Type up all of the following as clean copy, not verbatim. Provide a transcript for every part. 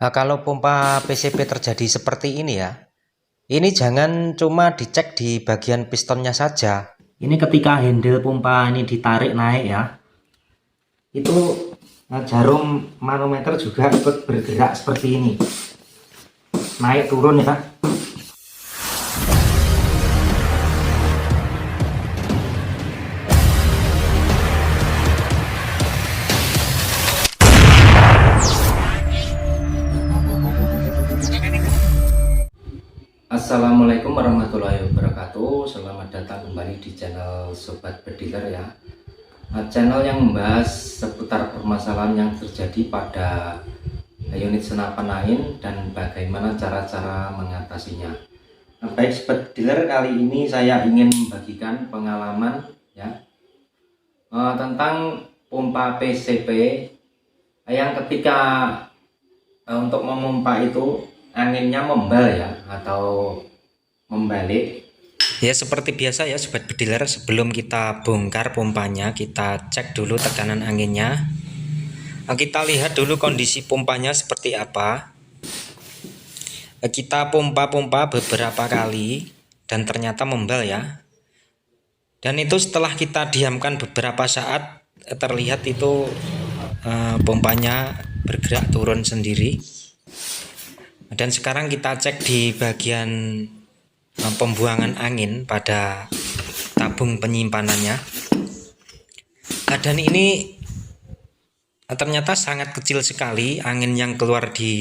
Nah, kalau pompa PCP terjadi seperti ini ya, ini jangan cuma dicek di bagian pistonnya saja. Ini ketika handle pompa ini ditarik naik ya, itu jarum manometer juga ikut bergerak seperti ini, naik turun ya. Assalamualaikum warahmatullahi wabarakatuh. Selamat datang kembali di channel Sobat Bediler ya. Channel yang membahas seputar permasalahan yang terjadi pada unit senapan angin dan bagaimana cara-cara mengatasinya. Baik Sobat Bediler, kali ini saya ingin membagikan pengalaman ya tentang pompa PCP yang ketika untuk memompa itu anginnya membal ya atau membalik. Ya seperti biasa ya Sobat Bediler, sebelum kita bongkar pompanya kita cek dulu tekanan anginnya. Kita lihat dulu kondisi pompanya seperti apa. Kita pompa-pompa beberapa kali dan ternyata membal ya. Dan itu setelah kita diamkan beberapa saat terlihat itu pompanya bergerak turun sendiri. Dan sekarang kita cek di bagian pembuangan angin pada tabung penyimpanannya. Dan ini ternyata sangat kecil sekali angin yang keluar di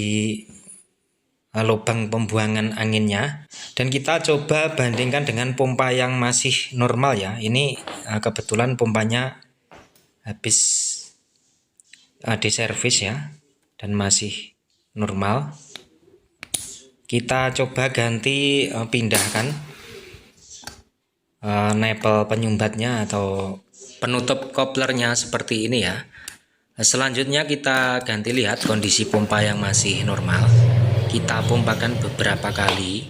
lubang pembuangan anginnya. Dan kita coba bandingkan dengan pompa yang masih normal ya. Ini kebetulan pompanya habis diservis ya dan masih normal. Kita coba ganti pindahkan nipple penyumbatnya atau penutup koplernya seperti ini ya. Selanjutnya kita ganti, lihat kondisi pompa yang masih normal. Kita pompakan beberapa kali.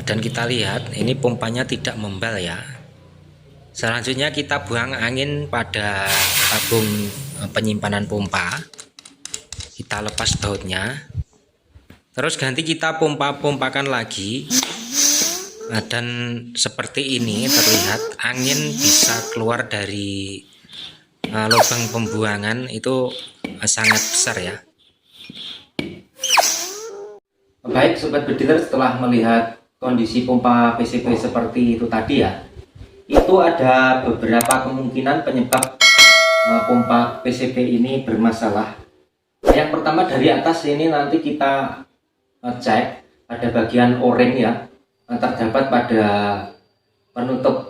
Dan kita lihat ini pompanya tidak membal ya. Selanjutnya kita buang angin pada tabung penyimpanan pompa. Kita lepas bautnya. Terus ganti kita pompakan lagi. Dan seperti ini terlihat angin bisa keluar dari lubang pembuangan itu sangat besar ya. Baik Sobat Bediler, setelah melihat kondisi pompa PCP seperti itu tadi ya, itu ada beberapa kemungkinan penyebab pompa PCP ini bermasalah. Yang pertama dari atas ini nanti kita cek pada bagian o-ring ya, terdapat pada penutup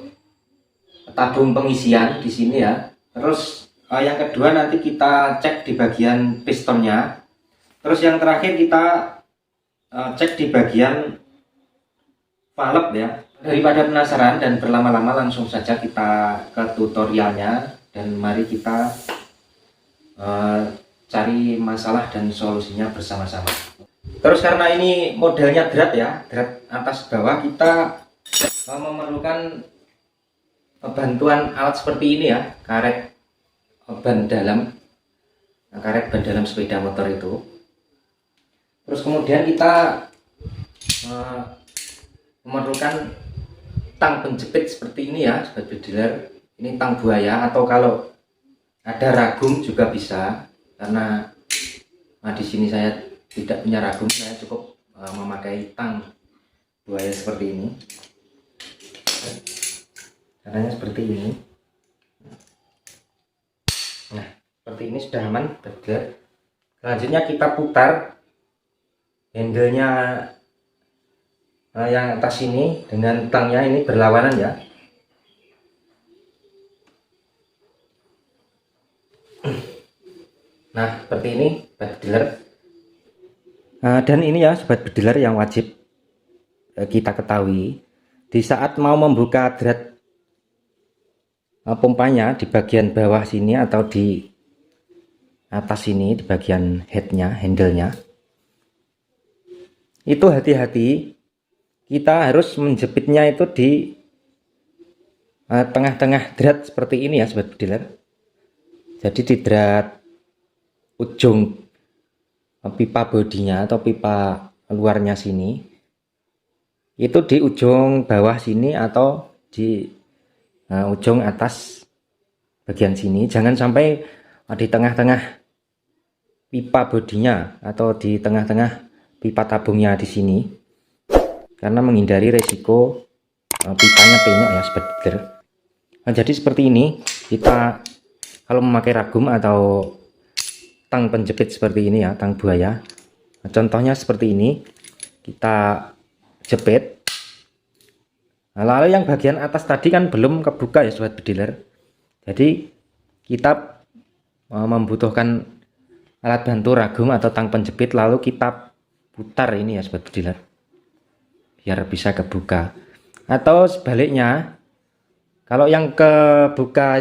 tabung pengisian di sini ya. Terus yang kedua nanti kita cek di bagian pistonnya. Terus yang terakhir kita cek di bagian valve ya. Daripada penasaran dan berlama-lama, langsung saja kita ke tutorialnya dan mari kita cari masalah dan solusinya bersama-sama. Terus karena ini modelnya drat ya, drat atas bawah, kita memerlukan bantuan alat seperti ini ya, karet ban dalam, karet ban dalam sepeda motor itu. Terus kemudian kita memerlukan tang penjepit seperti ini ya Sobat Bediler. Ini tang buaya, atau kalau ada ragum juga bisa, karena di sini saya tidak punya ragum, saya cukup memakai tang buaya seperti ini. Caranya seperti ini. Nah, seperti ini sudah aman, Bediler. Selanjutnya kita putar handle-nya yang atas ini dengan tangnya ini berlawanan ya. Nah, seperti ini Bediler. Dan ini ya Sobat Bediler yang wajib kita ketahui, di saat mau membuka drat pompanya di bagian bawah sini atau di atas sini, di bagian headnya, handle-nya, itu hati-hati, kita harus menjepitnya itu di tengah-tengah drat seperti ini ya Sobat Bediler. Jadi di drat ujung pipa bodinya atau pipa luarnya sini itu di ujung bawah sini atau di ujung atas bagian sini. Jangan sampai di tengah-tengah pipa bodinya atau di tengah-tengah pipa tabungnya di sini, karena menghindari resiko pipanya penyok ya sobat bediler. Nah, jadi seperti ini kita kalau memakai ragum atau tang penjepit seperti ini ya, tang buaya. Nah, contohnya seperti ini, kita jepit. Nah, lalu yang bagian atas tadi kan belum kebuka ya sobat bediler. Jadi kita membutuhkan alat bantu ragum atau tang penjepit, lalu kita putar ini ya sobat bediler biar bisa kebuka. Atau sebaliknya, kalau yang kebuka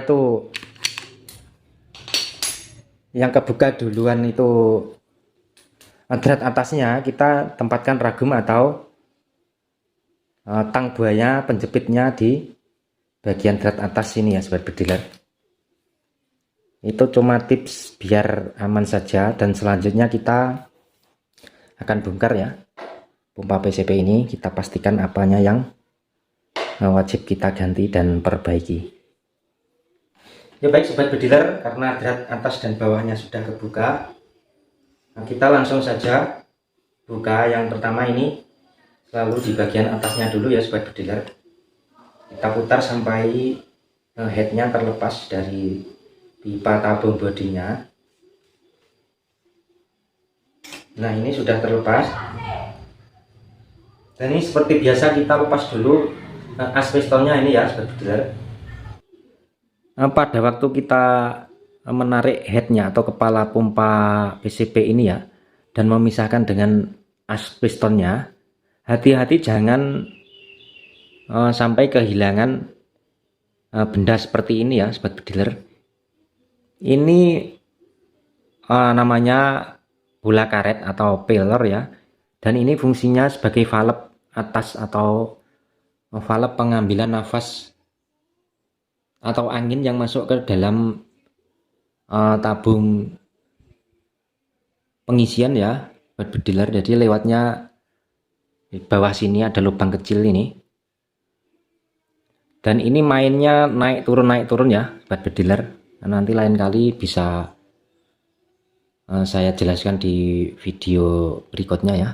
duluan itu drat atasnya, kita tempatkan ragum atau tang buaya penjepitnya di bagian drat atas sini ya sobat bediler. Itu cuma tips biar aman saja. Dan selanjutnya kita akan bongkar ya pompa PCP ini. Kita pastikan apanya yang wajib kita ganti dan perbaiki. Ya baik sobat bediler, karena drat atas dan bawahnya sudah kebuka, nah, kita langsung saja buka. Yang pertama ini selalu di bagian atasnya dulu ya sobat bediler. Kita putar sampai headnya terlepas dari pipa tabung bodinya. Nah, ini sudah terlepas. Dan ini seperti biasa kita lepas dulu as pistonnya ini ya sobat bediler. Pada waktu kita menarik headnya atau kepala pompa PCP ini ya, dan memisahkan dengan as pistonnya, hati-hati jangan sampai kehilangan benda seperti ini ya sobat bediler. Ini namanya bola karet atau peeler ya, dan ini fungsinya sebagai valve atas atau valve pengambilan nafas atau angin yang masuk ke dalam tabung pengisian ya sobat bediler. Jadi lewatnya di bawah sini ada lubang kecil ini, dan ini mainnya naik turun ya sobat bediler. Nah, nanti lain kali bisa saya jelaskan di video berikutnya ya.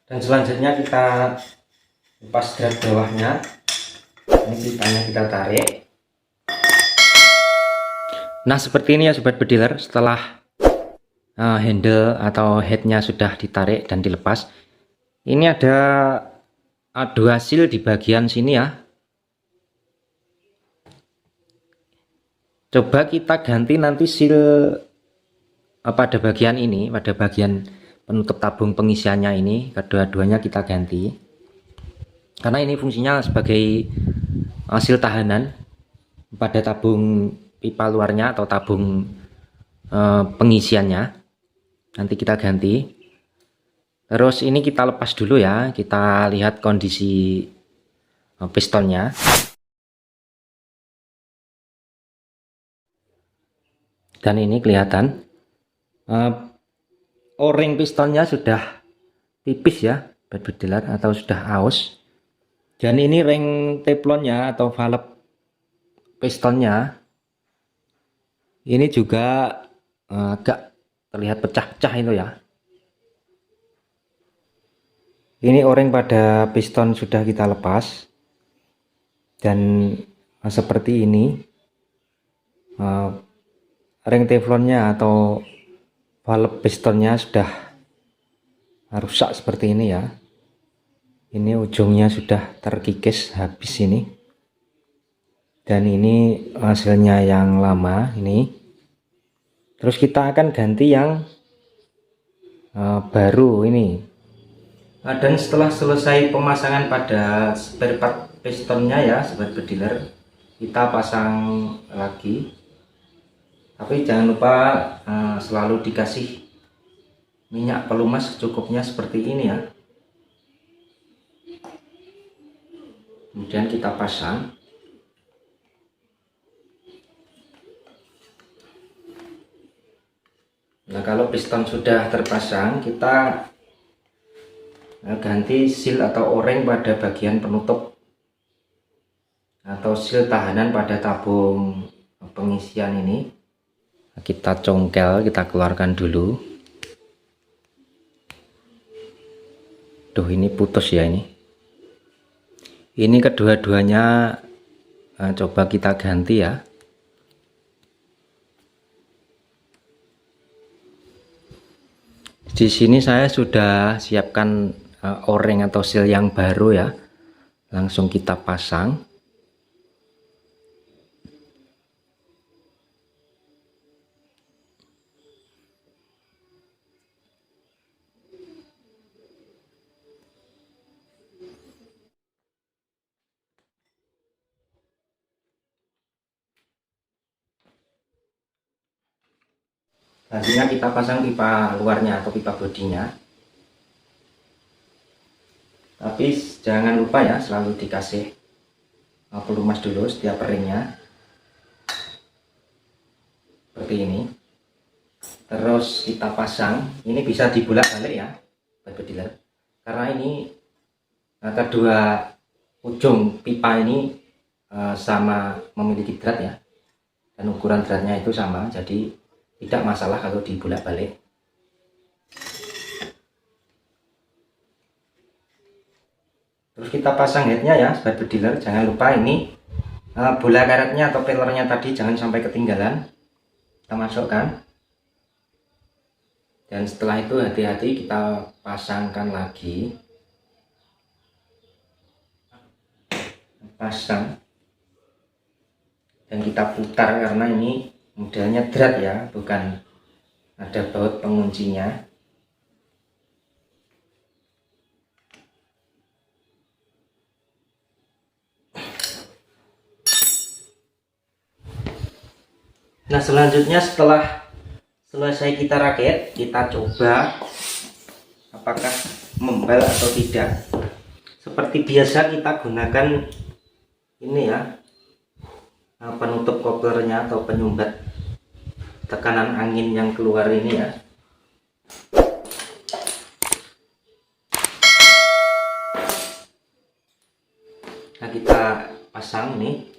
Dan selanjutnya kita lepas drat bawahnya. Ini pipanya kita tarik. Nah, seperti ini ya sobat bediler. Setelah handle atau headnya sudah ditarik dan dilepas, ini ada dua seal di bagian sini ya. Coba kita ganti nanti seal pada bagian ini, pada bagian penutup tabung pengisiannya ini. Kedua-duanya kita ganti, karena ini fungsinya sebagai seal tahanan pada tabung pipa luarnya atau tabung pengisiannya. Nanti kita ganti. Terus ini kita lepas dulu ya, kita lihat kondisi pistonnya. Dan ini kelihatan o-ring pistonnya sudah tipis ya sobat bediler, atau sudah aus. Dan ini ring teflonnya atau valve pistonnya ini juga agak terlihat pecah-pecah itu ya. Ini o-ring pada piston sudah kita lepas, dan seperti ini ring teflonnya atau valve pistonnya sudah rusak seperti ini ya. Ini ujungnya sudah terkikis habis ini, dan ini hasilnya yang lama ini. Terus kita akan ganti yang baru ini. Dan setelah selesai pemasangan pada spare part pistonnya ya sobat bediler, kita pasang lagi. Tapi jangan lupa selalu dikasih minyak pelumas secukupnya seperti ini ya. Kemudian kita pasang. Nah, kalau piston sudah terpasang, kita ganti seal atau o-ring pada bagian penutup atau seal tahanan pada tabung pengisian ini. Kita congkel, kita keluarkan dulu. Duh, ini putus ya ini. Ini kedua-duanya coba kita ganti ya. Di sini saya sudah siapkan o-ring atau seal yang baru ya. Langsung kita pasang. Selanjutnya kita pasang pipa luarnya atau pipa bodinya. Tapi jangan lupa ya, selalu dikasih pelumas dulu setiap ringnya. Seperti ini. Terus kita pasang, ini bisa dibolak-balik ya, sobat bediler. Karena ini kedua ujung pipa ini sama memiliki drat ya. Dan ukuran dratnya itu sama, jadi tidak masalah kalau dibolak-balik. Terus kita pasang headnya ya, sobat bediler. Jangan lupa ini bola karetnya atau pelernya tadi jangan sampai ketinggalan. Kita masukkan. Dan setelah itu hati-hati kita pasangkan lagi. Pasang. Dan kita putar karena ini modelnya drat ya, bukan ada baut penguncinya. Nah, selanjutnya setelah selesai kita rakit, kita coba apakah membal atau tidak. Seperti biasa kita gunakan ini ya, penutup koplernya atau penyumbat tekanan angin yang keluar ini ya. Nah, kita pasang ini.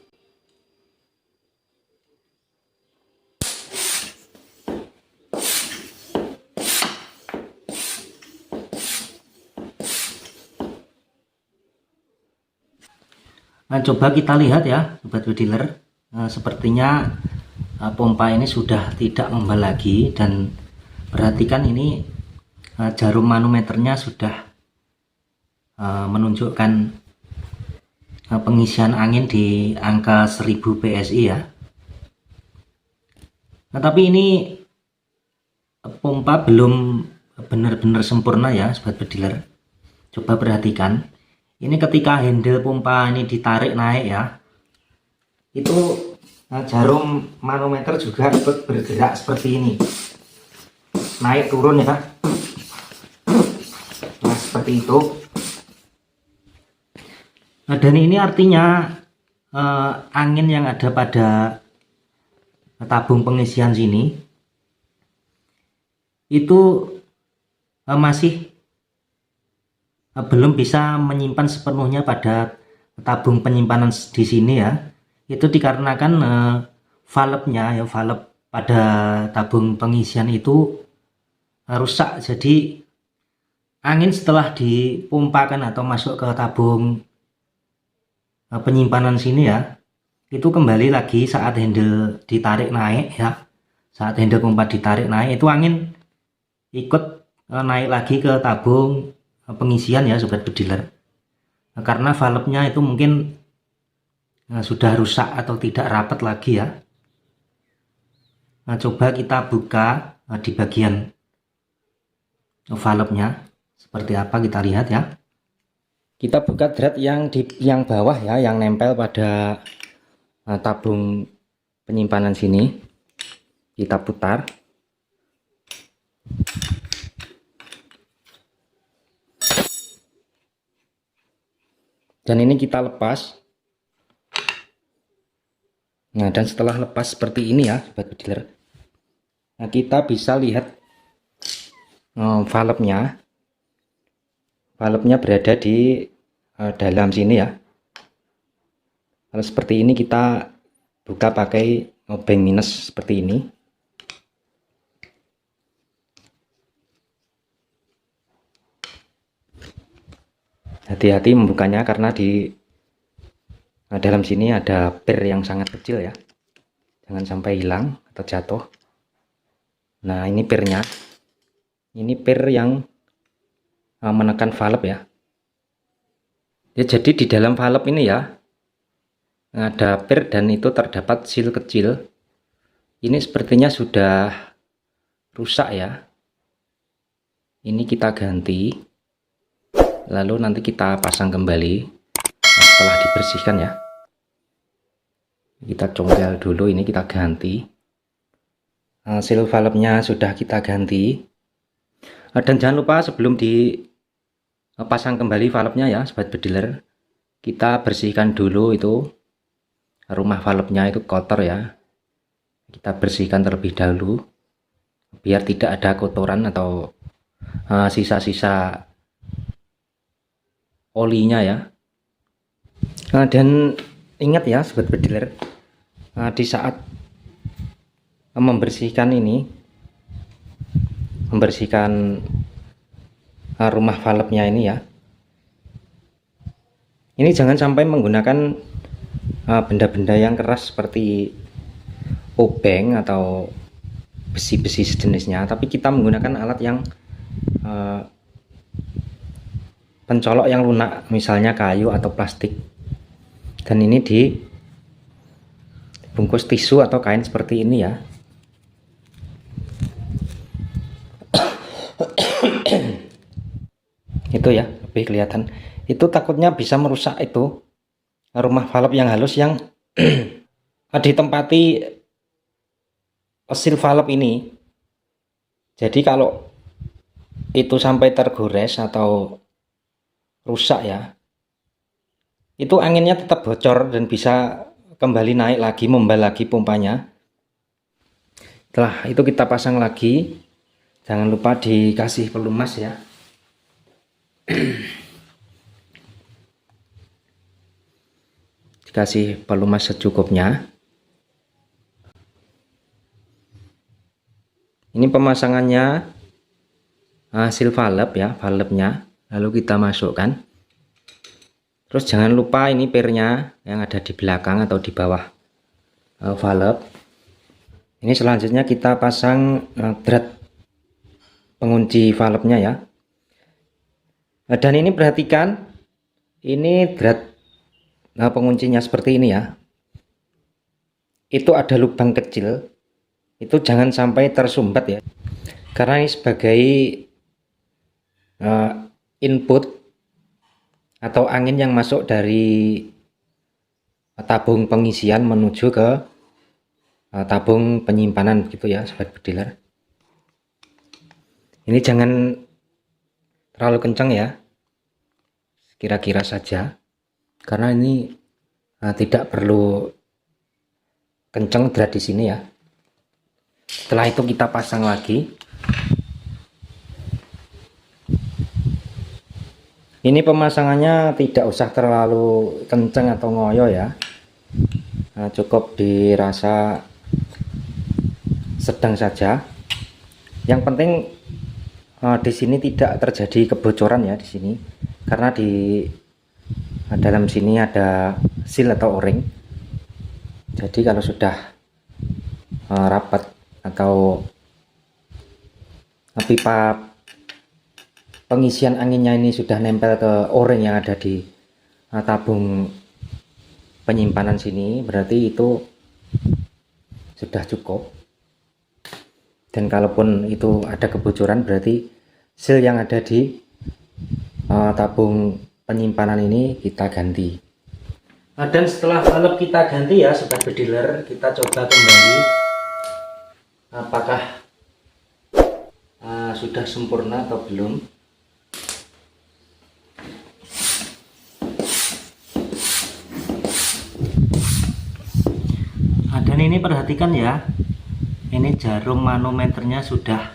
Nah, coba kita lihat ya, sobat bediler. Sepertinya pompa ini sudah tidak membal lagi, dan perhatikan ini jarum manometernya sudah menunjukkan pengisian angin di angka 1000 PSI ya. Nah, tapi ini pompa belum benar-benar sempurna ya, sobat bediler. Coba perhatikan, ini ketika handle pompa ini ditarik naik ya, itu jarum manometer juga ikut bergerak seperti ini, naik turun ya. Nah, seperti itu. Nah, dan ini artinya angin yang ada pada tabung pengisian sini itu masih belum bisa menyimpan sepenuhnya pada tabung penyimpanan di sini ya. Itu dikarenakan valve-nya ya, valve pada tabung pengisian itu rusak. Jadi angin setelah dipompakan atau masuk ke tabung penyimpanan sini ya, itu kembali lagi saat handle ditarik naik ya. Saat handle pompa ditarik naik, itu angin ikut naik lagi ke tabung pengisian ya, sobat bediler. Karena valve-nya itu mungkin sudah rusak atau tidak rapat lagi ya. Nah, coba kita buka di bagian valve-nya seperti apa, kita lihat ya. Kita buka drat yang di bawah ya, yang nempel pada tabung penyimpanan sini. Kita putar. Dan ini kita lepas. Nah, dan setelah lepas seperti ini ya, sobat bediler. Nah, kita bisa lihat valve-nya berada di dalam sini ya. Kalau seperti ini kita buka pakai obeng minus seperti ini. Hati-hati membukanya karena di dalam sini ada pir yang sangat kecil ya. Jangan sampai hilang atau jatuh. Nah, ini pirnya. Ini pir yang menekan valve ya. Ya, jadi di dalam valve ini ya ada pir dan itu terdapat seal kecil. Ini sepertinya sudah rusak ya. Ini kita ganti. Lalu nanti kita pasang kembali setelah dibersihkan ya. Kita congkel dulu, ini kita ganti. Seal valve-nya sudah kita ganti. Dan jangan lupa sebelum dipasang kembali valve-nya ya, sobat bediler, kita bersihkan dulu itu rumah valve-nya, itu kotor ya. Kita bersihkan terlebih dahulu biar tidak ada kotoran atau sisa-sisa olinya ya. Dan ingat ya sobat bediler, di saat membersihkan rumah valve-nya ini ya, ini jangan sampai menggunakan benda-benda yang keras seperti obeng atau besi-besi sejenisnya, tapi kita menggunakan alat yang pencolok yang lunak, misalnya kayu atau plastik, dan ini dibungkus tisu atau kain seperti ini ya. Itu ya, lebih kelihatan. Itu takutnya bisa merusak itu rumah valve yang halus yang ditempati seal valve ini. Jadi kalau itu sampai tergores atau rusak ya, itu anginnya tetap bocor dan bisa kembali naik lagi, membal lagi pompanya. Setelah itu kita pasang lagi. Jangan lupa dikasih pelumas ya. Dikasih pelumas secukupnya. Ini pemasangannya seal valve ya, valve-nya. Lalu kita masukkan. Terus jangan lupa ini pirnya yang ada di belakang atau di bawah valve. Ini selanjutnya kita pasang drat pengunci valve-nya ya. Dan ini perhatikan, ini drat penguncinya seperti ini ya. Itu ada lubang kecil. Itu jangan sampai tersumbat ya. Karena ini sebagai input atau angin yang masuk dari tabung pengisian menuju ke tabung penyimpanan gitu ya sobat bediler. Ini jangan terlalu kencang ya, kira-kira saja, karena ini tidak perlu kencang drat di sini ya. Setelah itu kita pasang lagi. Ini pemasangannya tidak usah terlalu kencang atau ngoyo ya, cukup dirasa sedang saja. Yang penting di sini tidak terjadi kebocoran ya di sini, karena di dalam sini ada seal atau o-ring. Jadi kalau sudah rapat atau pipa pengisian anginnya ini sudah nempel ke o-ring yang ada di tabung penyimpanan sini, berarti itu sudah cukup. Dan kalaupun itu ada kebocoran, berarti seal yang ada di tabung penyimpanan ini kita ganti. Dan setelah valve kita ganti ya sobat bediler, kita coba kembali apakah sudah sempurna atau belum. Dan ini perhatikan ya, ini jarum manometernya sudah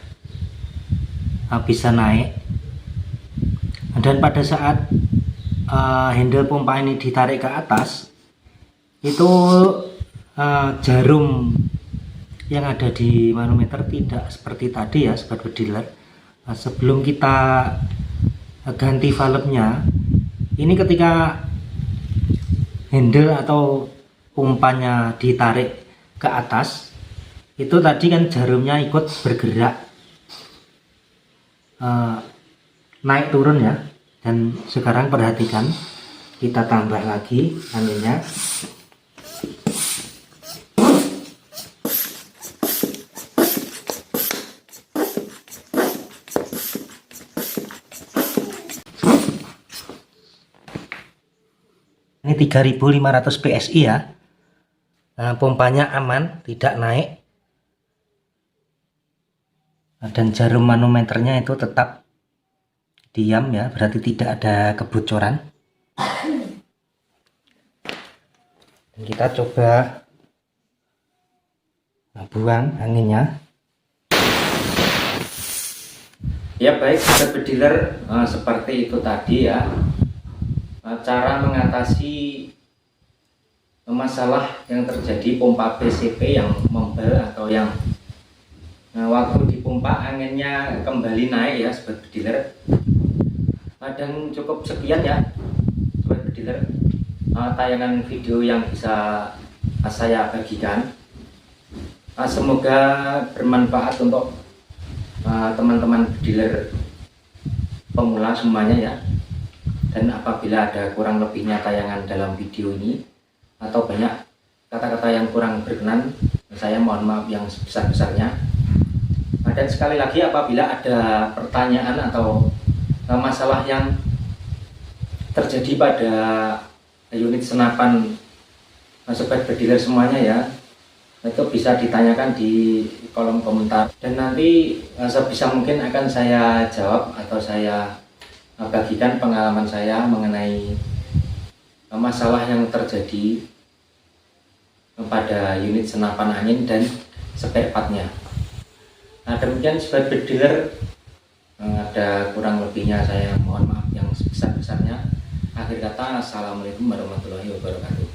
bisa naik. Dan pada saat handle pompa ini ditarik ke atas, itu jarum yang ada di manometer tidak seperti tadi ya sobat bediler. Sebelum kita ganti valve-nya, ini ketika handle atau pompanya ditarik ke atas, itu tadi kan jarumnya ikut bergerak naik turun ya. Dan sekarang perhatikan, kita tambah lagi anginnya. Ini 3500 PSI ya. Pompanya aman, tidak naik. Dan jarum manometernya itu tetap diam ya, berarti tidak ada kebocoran. Dan kita coba buang anginnya. Ya baik sobat bediler, seperti itu tadi ya cara mengatasi masalah yang terjadi pompa PCP yang membel atau yang waktu dipompa anginnya kembali naik ya sobat bediler. Dan cukup sekian ya sobat bediler tayangan video yang bisa saya bagikan. Semoga bermanfaat untuk teman-teman bediler pemula semuanya ya. Dan apabila ada kurang lebihnya tayangan dalam video ini atau banyak kata-kata yang kurang berkenan, saya mohon maaf yang sebesar-besarnya. Dan sekali lagi, apabila ada pertanyaan atau masalah yang terjadi pada unit senapan sobat bediler semuanya ya, itu bisa ditanyakan di kolom komentar, dan nanti sebisa mungkin akan saya jawab atau saya bagikan pengalaman saya mengenai masalah yang terjadi pada unit senapan angin dan spare partnya. Demikian sobat bediler, ada kurang lebihnya saya mohon maaf yang sebesar-besarnya. Akhir kata, assalamualaikum warahmatullahi wabarakatuh.